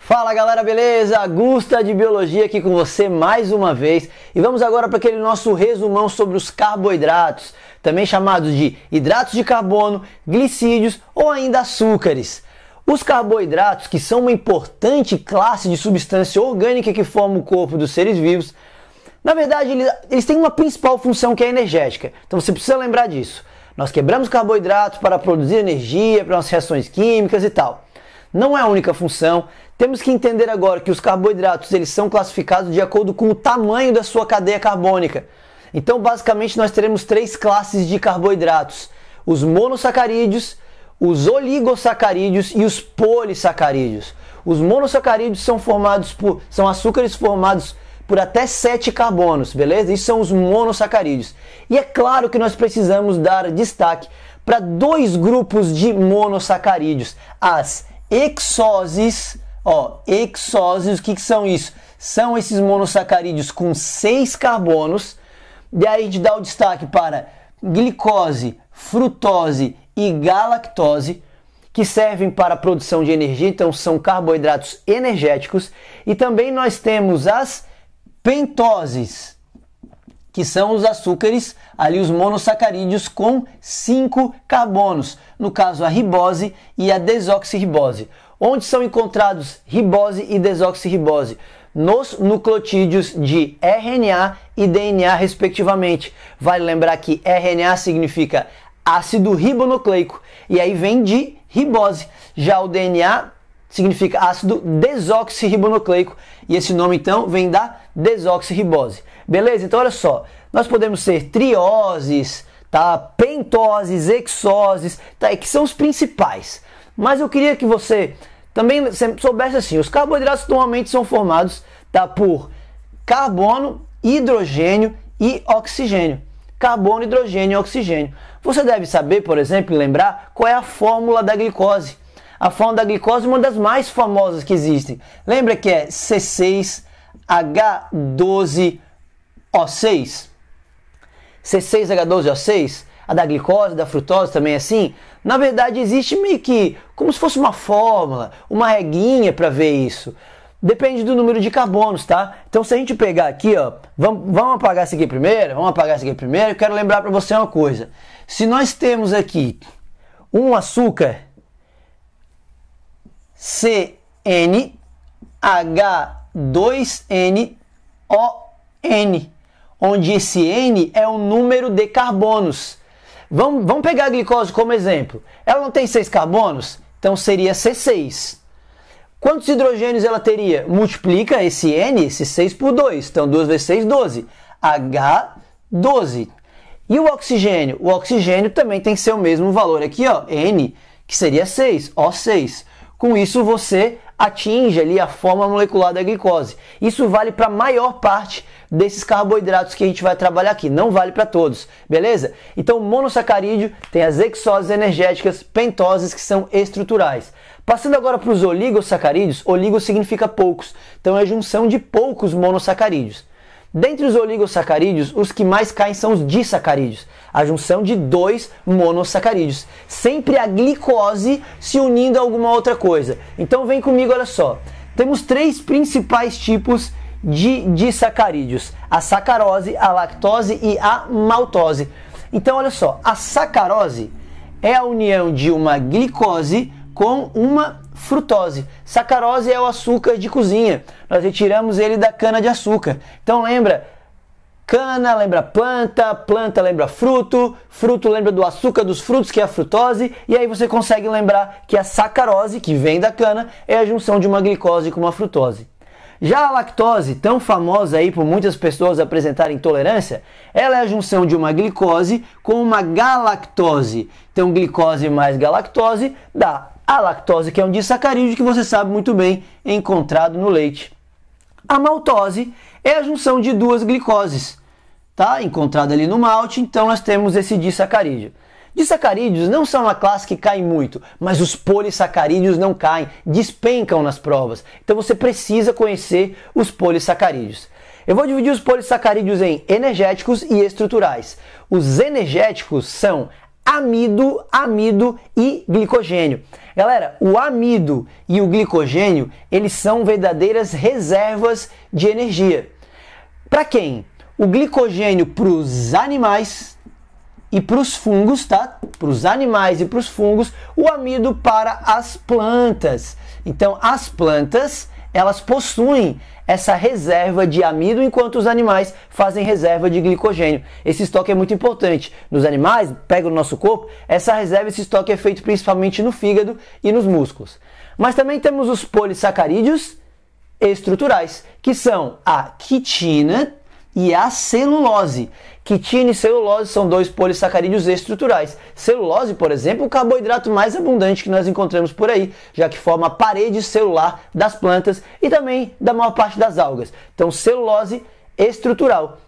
Fala galera, beleza? Gusta de Biologia aqui com você mais uma vez e vamos agora para aquele nosso resumão sobre os carboidratos, também chamados de hidratos de carbono, glicídios ou ainda açúcares. Os carboidratos, que são uma importante classe de substância orgânica que forma o corpo dos seres vivos, na verdade eles têm uma principal função que é energética, então você precisa lembrar disso. Nós quebramos carboidratos para produzir energia para nossas reações químicas e tal. Não é a única função. Temos que entender agora que os carboidratos eles são classificados de acordo com o tamanho da sua cadeia carbônica. Então, basicamente, nós teremos três classes de carboidratos: os monossacarídeos, os oligosacarídeos e os polissacarídeos. Os monossacarídeos são açúcares formados por até 7 carbonos, beleza? Isso são os monossacarídeos. E é claro que nós precisamos dar destaque para dois grupos de monossacarídeos: as hexoses. Hexoses, o que são isso? São esses monossacarídeos com 6 carbonos. E aí a gente dá o destaque para glicose, frutose e galactose, que servem para a produção de energia, então são carboidratos energéticos. E também nós temos as pentoses, que são os açúcares, ali os monossacarídeos com 5 carbonos, no caso a ribose e a desoxirribose. Onde são encontrados ribose e desoxirribose? Nos nucleotídeos de RNA e DNA, respectivamente. Vale lembrar que RNA significa ácido ribonucleico, e aí vem de ribose. Já o DNA significa ácido desoxirribonucleico, e esse nome então vem da desoxirribose. Beleza? Então olha só, nós podemos ser trioses, tá? Pentoses, hexoses, tá? Que são os principais. Mas eu queria que você também soubesse assim: os carboidratos normalmente são formados, tá, por carbono, hidrogênio e oxigênio. Carbono, hidrogênio e oxigênio. Você deve saber, por exemplo, lembrar qual é a fórmula da glicose. A fórmula da glicose é uma das mais famosas que existem. Lembra que é C6H12O6? C6H12O6? A da glicose, da frutose também é assim? Na verdade, existe meio que como se fosse uma fórmula, uma reguinha para ver isso. Depende do número de carbonos, tá? Então, se a gente pegar aqui, ó, vamos apagar isso aqui primeiro, eu quero lembrar para você uma coisa. Se nós temos aqui um açúcar CnH2nOn, onde esse N é o número de carbonos. Vamos pegar a glicose como exemplo. Ela não tem 6 carbonos? Então seria C6. Quantos hidrogênios ela teria? Multiplica esse N, esse 6 por 2. Então 2 vezes 6, 12. H12. E o oxigênio? O oxigênio também tem que ser o mesmo valor aqui, ó, N, que seria 6, O6. Com isso você atinge ali a forma molecular da glicose. Isso vale para a maior parte desses carboidratos que a gente vai trabalhar aqui, não vale para todos, beleza? Então, monossacarídeo tem as hexoses energéticas, pentoses, que são estruturais. Passando agora para os oligosacarídeos, oligo significa poucos, então é a junção de poucos monossacarídeos. Dentre os oligosacarídeos, os que mais caem são os disacarídeos, a junção de 2 monossacarídeos. Sempre a glicose se unindo a alguma outra coisa. Então vem comigo, olha só. Temos 3 principais tipos de disacarídeos: a sacarose, a lactose e a maltose. Então olha só, a sacarose é a união de uma glicose com uma frutose. Sacarose é o açúcar de cozinha. Nós retiramos ele da cana de açúcar. Então lembra, cana lembra planta, planta lembra fruto, fruto lembra do açúcar dos frutos, que é a frutose, e aí você consegue lembrar que a sacarose, que vem da cana, é a junção de uma glicose com uma frutose. Já a lactose, tão famosa aí por muitas pessoas apresentarem intolerância, ela é a junção de uma glicose com uma galactose. Então glicose mais galactose dá a lactose, que é um disacarídeo que você sabe muito bem, é encontrado no leite. A maltose é a junção de 2 glicoses, tá? Encontrada ali no malte, então nós temos esse disacarídeo. Disacarídeos não são uma classe que cai muito, mas os polissacarídeos não caem, despencam nas provas. Então você precisa conhecer os polissacarídeos. Eu vou dividir os polissacarídeos em energéticos e estruturais. Os energéticos são amido e glicogênio. Galera, o amido e o glicogênio, eles são verdadeiras reservas de energia. Para quem? O glicogênio para os animais e para os fungos, tá? Para os animais e para os fungos, o amido para as plantas. Então, as plantas, elas possuem essa reserva de amido, enquanto os animais fazem reserva de glicogênio. Esse estoque é muito importante. Nos animais, pega no nosso corpo, essa reserva, esse estoque é feito principalmente no fígado e nos músculos. Mas também temos os polissacarídeos estruturais, que são a quitina e a celulose. Quitina e celulose são dois polissacarídeos estruturais. Celulose, por exemplo, é o carboidrato mais abundante que nós encontramos por aí, já que forma a parede celular das plantas e também da maior parte das algas. Então, celulose estrutural.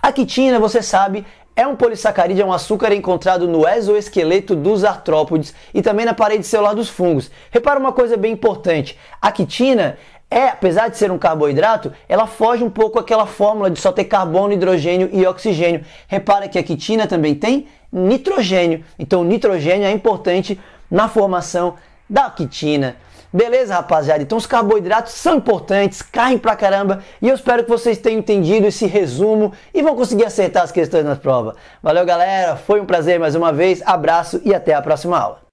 A quitina, você sabe, é um polissacarídeo, é um açúcar encontrado no exoesqueleto dos artrópodes e também na parede celular dos fungos. Repara uma coisa bem importante, a quitina apesar de ser um carboidrato, ela foge um pouco àquela fórmula de só ter carbono, hidrogênio e oxigênio. Repara que a quitina também tem nitrogênio, então o nitrogênio é importante na formação da quitina. Beleza, rapaziada? Então os carboidratos são importantes, caem pra caramba, e eu espero que vocês tenham entendido esse resumo e vão conseguir acertar as questões na prova. Valeu, galera, foi um prazer mais uma vez, abraço e até a próxima aula.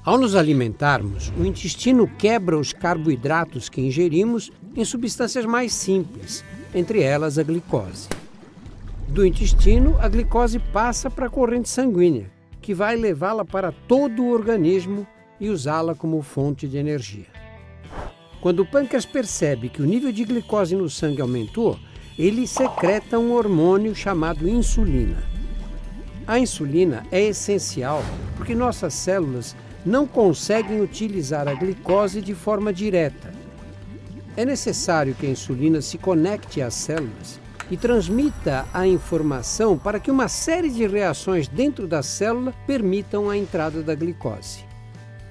Ao nos alimentarmos, o intestino quebra os carboidratos que ingerimos em substâncias mais simples, entre elas a glicose. Do intestino, a glicose passa para a corrente sanguínea, que vai levá-la para todo o organismo e usá-la como fonte de energia. Quando o pâncreas percebe que o nível de glicose no sangue aumentou, ele secreta um hormônio chamado insulina. A insulina é essencial porque nossas células não conseguem utilizar a glicose de forma direta. É necessário que a insulina se conecte às células e transmita a informação para que uma série de reações dentro da célula permitam a entrada da glicose.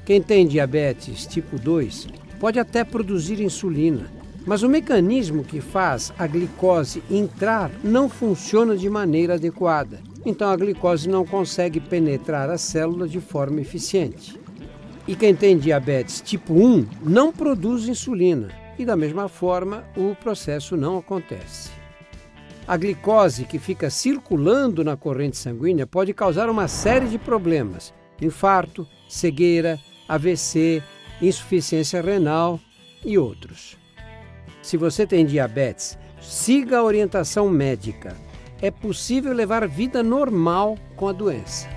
Quem tem diabetes tipo 2 pode até produzir insulina, mas o mecanismo que faz a glicose entrar não funciona de maneira adequada. Então a glicose não consegue penetrar a célula de forma eficiente. E quem tem diabetes tipo 1 não produz insulina e da mesma forma o processo não acontece. A glicose que fica circulando na corrente sanguínea pode causar uma série de problemas: infarto, cegueira, AVC, insuficiência renal e outros. Se você tem diabetes, siga a orientação médica. É possível levar vida normal com a doença.